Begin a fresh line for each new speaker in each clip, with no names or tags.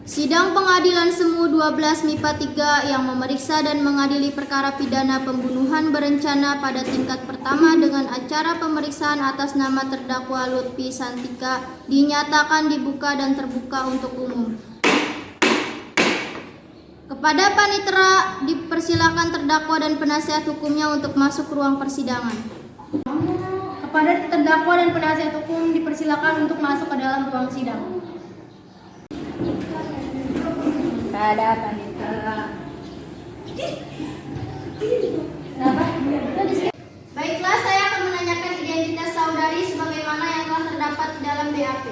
Sidang Pengadilan Semu 12 MIPA 3 yang memeriksa dan mengadili perkara pidana pembunuhan berencana pada tingkat pertama dengan acara pemeriksaan atas nama terdakwa Lutfi Santika dinyatakan dibuka dan terbuka untuk umum. Kepada panitera dipersilakan terdakwa dan penasihat hukumnya untuk masuk ruang persidangan.
Kepada terdakwa dan penasihat hukum dipersilakan untuk masuk ke dalam ruang sidang. Ada panitera.
Baiklah, saya akan menanyakan identitas saudari sebagaimana yang telah terdapat di dalam BAP.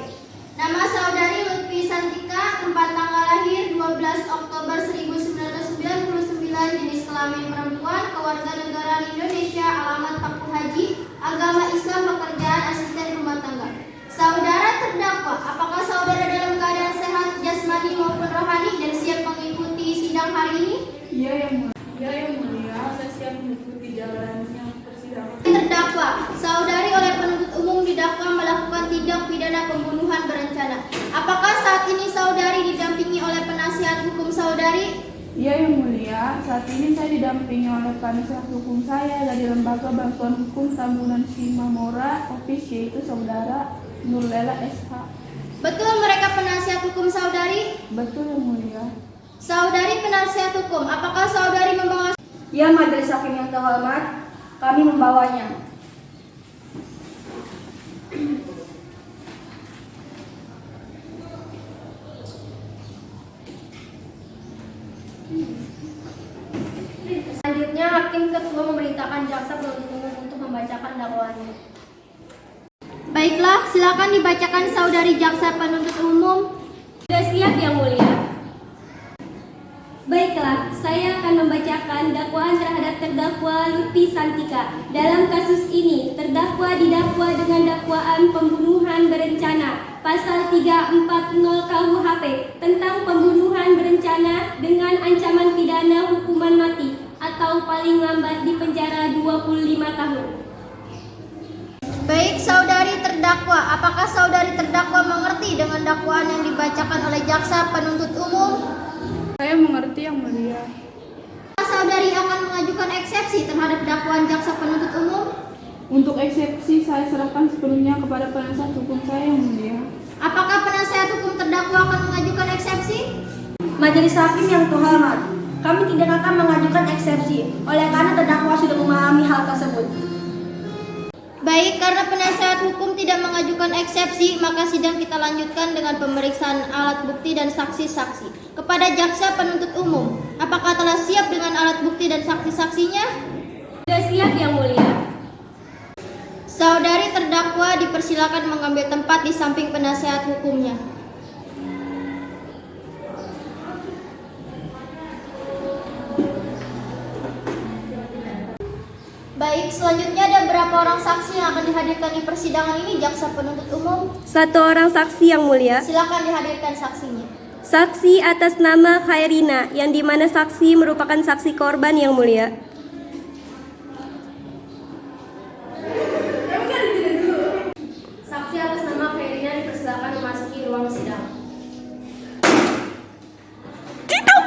Nama saudari Lutfi Santika, tempat tanggal lahir 12 Oktober 1999, jenis kelamin perempuan, kewarganegaraan Indonesia, alamat Paku Haji, agama Islam, pekerjaan asisten rumah tangga. Saudara terdakwa, apakah saudara dalam keadaan sehat jasmani maupun rohani dan siap mengikuti sidang hari ini?
Iya yang mulia, saya siap mengikuti jalannya persidangan.
Terdakwa, saudari oleh penuntut umum didakwa melakukan tindak pidana pembunuhan berencana. Apakah saat ini saudari didampingi oleh penasihat hukum saudari?
Iya yang mulia, saat ini saya didampingi oleh penasihat hukum saya dari Lembaga Bantuan Hukum Tambunan Simamora, Office, yaitu Saudara Nurlela SH.
Betul mereka penasihat hukum saudari?
Betul yang mulia.
Saudari penasihat hukum, apakah saudari membawa?
Ya, majelis hakim yang terhormat, kami membawanya. Selanjutnya, hakim ketua memerintahkan jaksa penuntut umum untuk membacakan dakwaannya.
Baiklah, silakan dibacakan saudari jaksa penuntut umum.
Sudah siap yang mulia. Baiklah, saya akan membacakan dakwaan terhadap terdakwa Lutfi Santika. Dalam kasus ini, terdakwa didakwa dengan dakwaan pembunuhan berencana pasal 340 KUHP tentang pembunuhan berencana dengan ancaman pidana hukuman mati atau paling lambat di penjara 25 tahun.
Baik, saudari terdakwa, apakah saudari terdakwa mengerti dengan dakwaan yang dibacakan oleh jaksa penuntut umum?
Saya mengerti yang mulia.
Saudari akan mengajukan eksepsi terhadap dakwaan jaksa penuntut umum?
Untuk eksepsi saya serahkan sepenuhnya kepada penasihat hukum saya yang mulia.
Apakah penasihat hukum terdakwa akan mengajukan eksepsi?
Majelis hakim yang terhormat, kami tidak akan mengajukan eksepsi oleh karena terdakwa sudah memahami hal tersebut.
Baik, karena penasihat hukum tidak mengajukan eksepsi, maka sidang kita lanjutkan dengan pemeriksaan alat bukti dan saksi-saksi. Kepada jaksa penuntut umum, apakah telah siap dengan alat bukti dan saksi-saksinya?
Sudah siap yang mulia.
Saudari terdakwa dipersilakan mengambil tempat di samping penasihat hukumnya. Baik, selanjutnya ada berapa orang saksi yang akan dihadirkan di persidangan ini, jaksa penuntut umum?
1 orang saksi yang mulia.
Silakan dihadirkan saksinya.
Saksi atas nama Khairina, yang dimana saksi merupakan saksi korban yang mulia.
Saksi atas nama Khairina dipersilakan memasuki ruang sidang.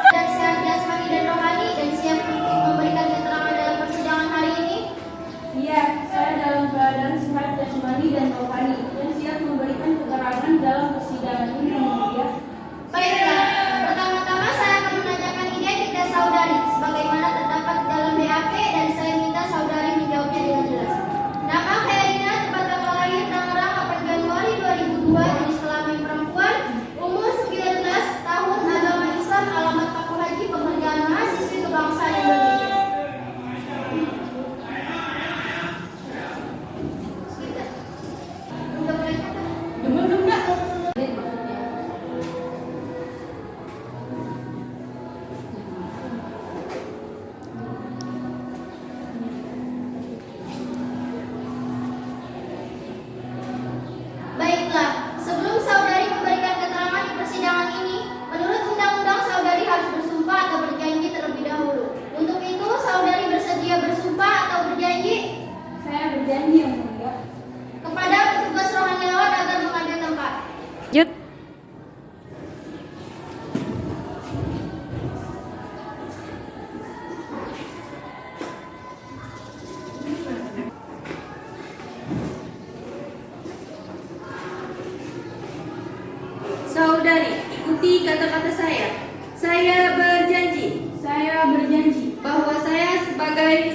Dan sehat jasmani dan rohani dan siap untuk memberikan keterangan dalam persidangan hari ini?
Iya, saya dalam keadaan sehat jasmani dan rohani dan siap memberikan keterangan dalam persidangan ini yang mulia.
Baiklah, pertama-tama saya akan menanyakan identitas saudari sebagaimana terdapat dalam
Saudari, ikuti kata-kata saya. Saya berjanji
bahwa saya sebagai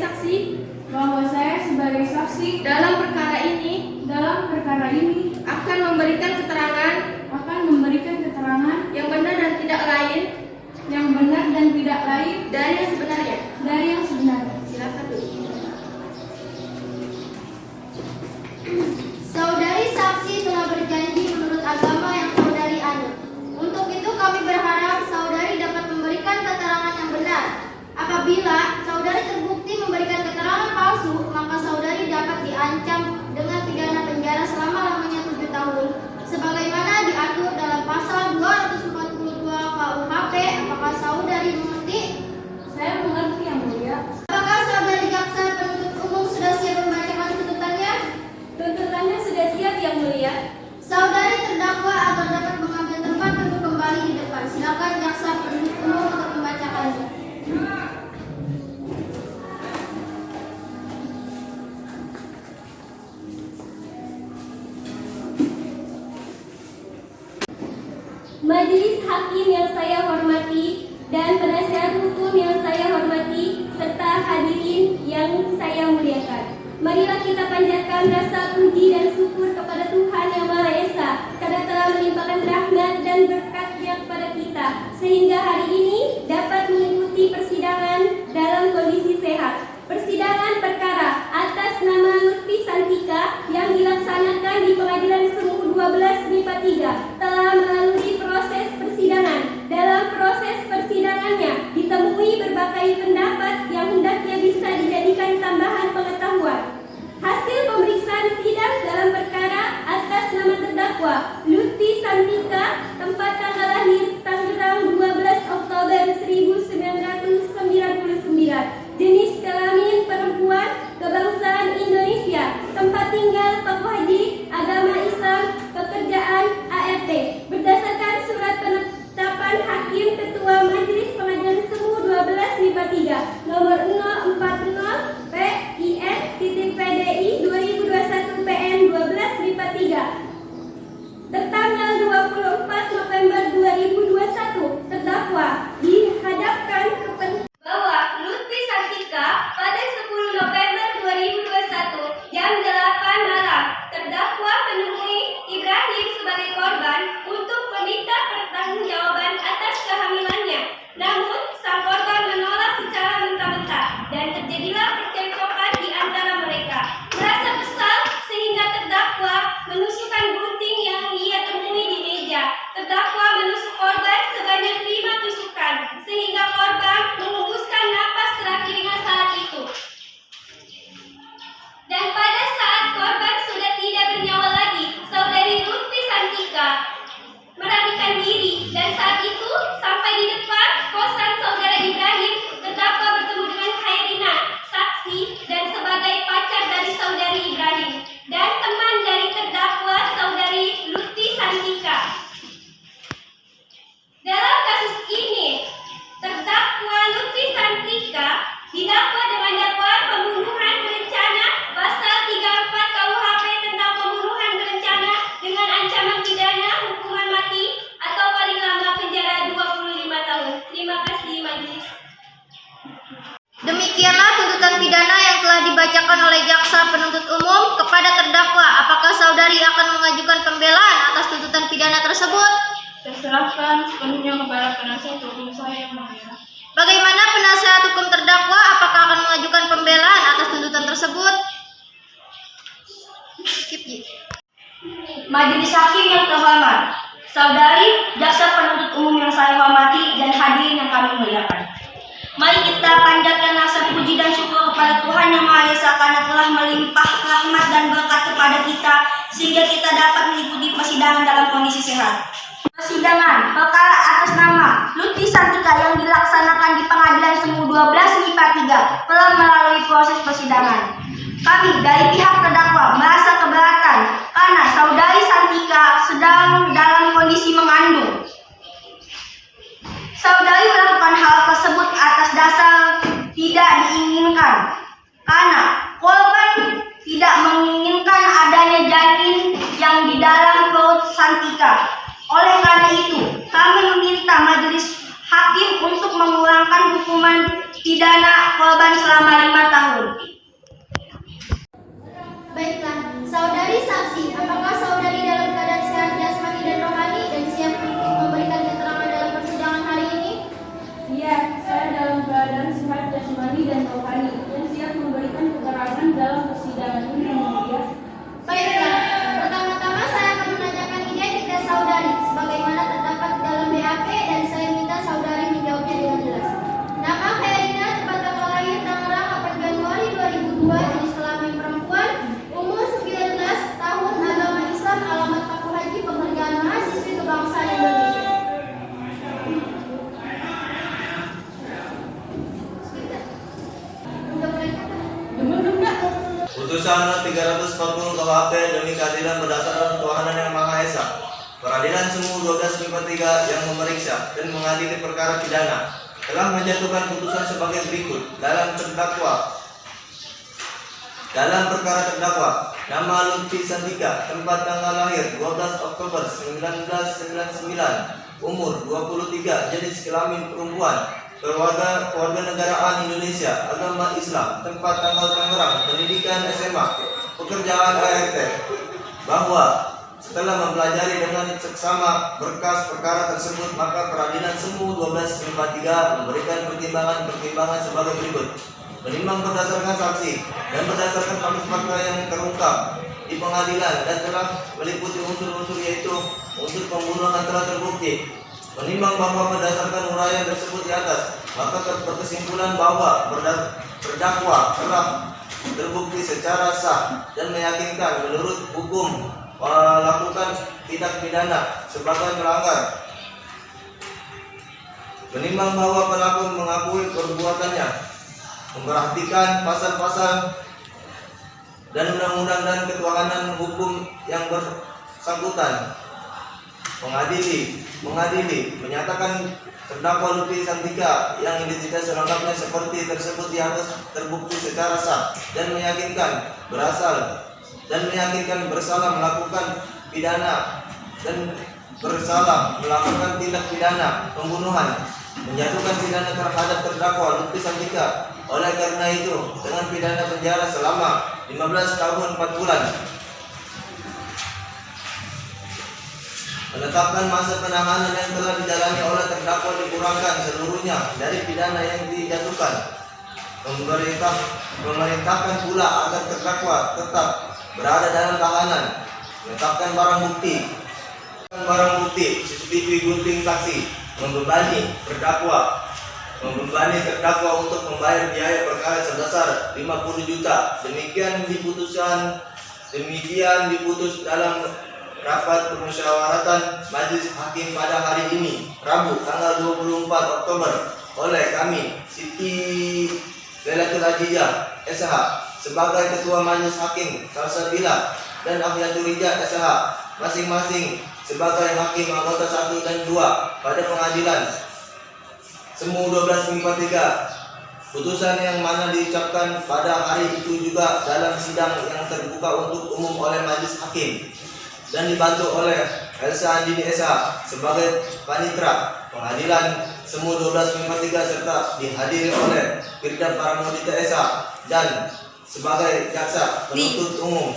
saksi dalam perkara ini akan memberikan keterangan yang benar dan tidak lain dari yang sebenarnya. Silakan dulu.
Saudari saksi telah berjanji menurut agama yang saudari anut. Untuk itu kami berharap saudari dapat memberikan keterangan yang benar. Apabila saudari terbukti memberikan keterangan palsu, maka saudari dapat diancam dengan pidana penjara selama-lamanya 7 tahun, sebagaimana diatur dalam pasal 242 KUHP. Apakah saudari mengerti?
Saya mengerti, Yang Mulia.
Apakah saudari jaksa penuntut umum sudah siap membacakan tuntutannya?
Tuntutannya sudah siap, Yang Mulia.
Saudari terdakwa agar dapat mengambil tempat duduk kembali di depan. Silakan jaksa penuntut umum untuk membacakannya.
Majelis hakim yang saya hormati dan penasihat hukum yang saya hormati serta hadirin yang saya muliakan. Marilah kita panjatkan rasa puji dan syukur kepada Tuhan Yang Maha Esa karena telah melimpahkan rahmat dan berkat-Nya kepada kita sehingga hari ini dapat mengikuti persidangan dalam kondisi sehat. Persidangan perkara atas nama Lutfi Santika yang dilaksanakan di Pengadilan Semu 12 MIPA 3 telah melalui proses persidangan. Dalam proses persidangannya ditemui berbagai pendapat yang hendaknya bisa dijadikan tambahan pengetahuan. Hasil pemeriksaan sidang dalam perkara atas nama terdakwa Lutfi Santika, tempat tanggal lahir Tangerang 12 Oktober 1999, jenis kelamin perempuan, kebangsaan Indonesia, tempat tinggal Paku Haji, agama Islam, pekerjaan ART. Berdasarkan surat penetapan Hakim Ketua Majelis Pengadilan Semu 12 MIPA 3 nomor 040 PIN-PDI 2021 PN 12 MIPA 3 tertanggal 24 November 2021, terdakwa dihadapkan ke bahwa Lutfi Santika pada 10 November 2021 jam 8 malam terdakwa menemui Ibrahim sebagai korban untuk meminta pertanggungjawaban atas kehamilannya. Namun sang korban menolak secara mentah-mentah dan terjadilah percekcokan di antara mereka. Merasa kesal sehingga terdakwa menusukkan gunting yang ia temui di meja. Terdakwa menusuk korban sebanyak 5 tusukan sehingga korban menghembuskan napas terakhirnya saat itu. Dan pada saat korban sudah tidak bernyawa lagi, saudari Lutfi Santika melarikan diri dan saat itu sampai di depan kosan saudara Ibrahim, terdakwa bertemu dengan Khairina, saksi dan sebagai pacar dari saudari Ibrahim dan teman dari terdakwa saudari Lutfi Santika. Dalam kasus ini, terdakwa Lutfi Santika didakwa dengan dakwaan pembunuhan berencana pasal 34 KUHP tentang pembunuhan berencana dengan ancaman pidana hukuman mati atau paling lama penjara 25 tahun. Terima kasih majelis.
Demikianlah tuntutan pidana yang telah dibacakan oleh jaksa penuntut umum kepada terdakwa. Apakah saudari akan mengajukan pembelaan atas tuntutan pidana tersebut?
Saya serahkan sepenuhnya kepada penasihat hukum saya, Yang Mulia.
Bagaimana penasihat hukum terdakwa? Apakah akan mengajukan pembelaan atas tuntutan tersebut? Skip, Ji.
Majelis hakim yang terhormat, saudari jaksa penuntut umum yang saya hormati dan hadirin yang kami muliakan. Mari kita panjatkan rasa puji dan syukur kepada Tuhan Yang Maha Esa karena telah melimpah rahmat dan berkat kepada kita sehingga kita dapat mengikuti persidangan dalam kondisi sehat. Persidangan perkara atas nama Lutfi Santika yang dilaksanakan di Pengadilan Semu 12 MIPA 3 telah melalui proses persidangan. Kami dari pihak terdakwa merasa keberatan karena saudari Santika sedang dalam kondisi mengandung. Saudari melakukan hal tersebut atas dasar tidak diinginkan karena korban tidak menginginkan adanya janin yang di dalam perut Santika. Oleh karena itu, kami meminta majelis hakim untuk mengulangkan hukuman pidana korban selama 5 tahun.
Baiklah, saudari saksi, apakah saudari dalam keadaan sehat jasmani dan rohani dan siap untuk memberikan keterangan dalam persidangan hari ini?
Iya, saya dalam keadaan sehat jasmani dan rohani dan siap memberikan keterangan dalam persidangan ini, Yang Mulia.
Baiklah, pertama-tama saya akan menanyakan identitas saudari sebagaimana terdapat dalam BAP dan saya minta saudari menjawabnya dengan jelas. Nama Khairina, tempat tanggal lahir Tangerang 8 Januari 2002, jenis kelamin perempuan, umur 19 tahun, agama Islam, alamat Paku Haji, pekerjaan mahasiswi kebangsaan Indonesia.
Putusan 340 KUHP demi keadilan berdasarkan ketuhanan yang Maha Esa. Peradilan Semu 1253 yang memeriksa dan mengadili perkara pidana telah menjatuhkan putusan sebagai berikut. Dalam perkara terdakwa, nama Lutfi Santika, tempat tanggal lahir 12 Oktober 1999, umur 23, jenis kelamin perempuan, kewarganegaraan Indonesia, agama Islam, tempat tanggal Tangerang, pendidikan SMA, pekerjaan ART, bahwa setelah mempelajari dengan seksama berkas perkara tersebut, maka peradilan Semu 1253 memberikan pertimbangan sebagai berikut. Menimbang berdasarkan saksi dan berdasarkan fakta yang terungkap di pengadilan dan telah meliputi unsur-unsur yaitu unsur pembunuhan telah terbukti. Menimbang bahwa berdasarkan uraian tersebut di atas, maka berkesimpulan bahwa terdakwa telah terbukti secara sah dan meyakinkan menurut hukum melakukan tindak pidana sebagai melanggar. Menimbang bahwa pelaku mengakui perbuatannya, memperhatikan pasal-pasal dan undang-undang dan ketuhanan hukum yang bersangkutan, mengadili menyatakan terdakwa Lutfi Santika yang identitas selengkapnya seperti tersebut di atas terbukti secara sah dan meyakinkan bersalah melakukan pidana dan bersalah melakukan tindak pidana pembunuhan, menjatuhkan pidana terhadap terdakwa Lutfi Santika. Oleh karena itu, dengan pidana penjara selama 15 tahun 4 bulan, menetapkan masa penahanan yang telah dijalani oleh terdakwa dikurangkan seluruhnya dari pidana yang dijatuhkan. Memerintahkan pula agar terdakwa tetap berada dalam tahanan. Menetapkan barang bukti CCTV gunting saksi, membebani terdakwa untuk membayar biaya perkara sebesar 50 juta. Demikian diputus dalam rapat permusyawaratan Majelis Hakim pada hari ini, Rabu tanggal 24 Oktober, oleh kami Siti Lailatul Ajijah SH sebagai Ketua Majelis Hakim Salsabila dan Ahyatul Rija SH masing-masing sebagai Hakim anggota 1 dan 2 pada pengadilan Semu 1253. Putusan yang mana diucapkan pada hari itu juga dalam sidang yang terbuka untuk umum oleh Majelis Hakim dan dibantu oleh Elsa Andini SH sebagai panitra pengadilan Semu 1253 serta dihadiri oleh Firda Paramodita SH dan sebagai jaksa penuntut umum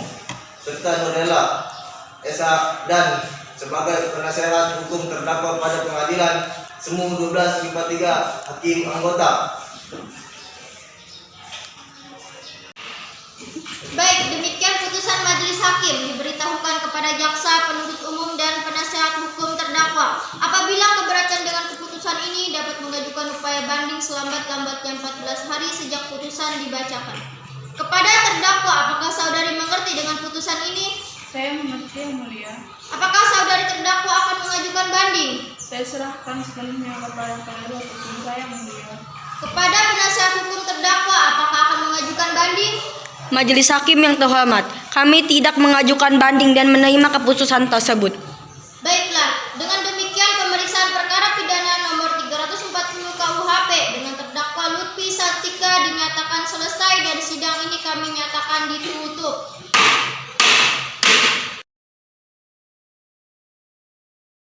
serta Nurella SH dan sebagai penasehat hukum terdakwa pada pengadilan Semu 1253 hakim anggota.
Baik, demikian putusan Majelis Hakim diberitahukan kepada jaksa, penuntut umum, dan penasehat hukum terdakwa. Apabila keberatan dengan keputusan ini, dapat mengajukan upaya banding selambat-lambatnya 14 hari sejak putusan dibacakan. Kepada terdakwa, apakah saudari mengerti dengan putusan ini?
Saya mengerti, Yang Mulia.
Apakah saudari terdakwa akan mengajukan banding?
Saya serahkan sepenuhnya kepada pengadil hukum saya, Yang Mulia.
Kepada penasihat hukum terdakwa, apakah akan mengajukan banding?
Majelis Hakim yang terhormat, kami tidak mengajukan banding dan menerima keputusan tersebut.
Baiklah, dengan demikian pemeriksaan perkara pidana nomor 340 KUHP dengan terdakwa Lutfi Santika dinyatakan selesai dan sidang ini kami nyatakan ditutup.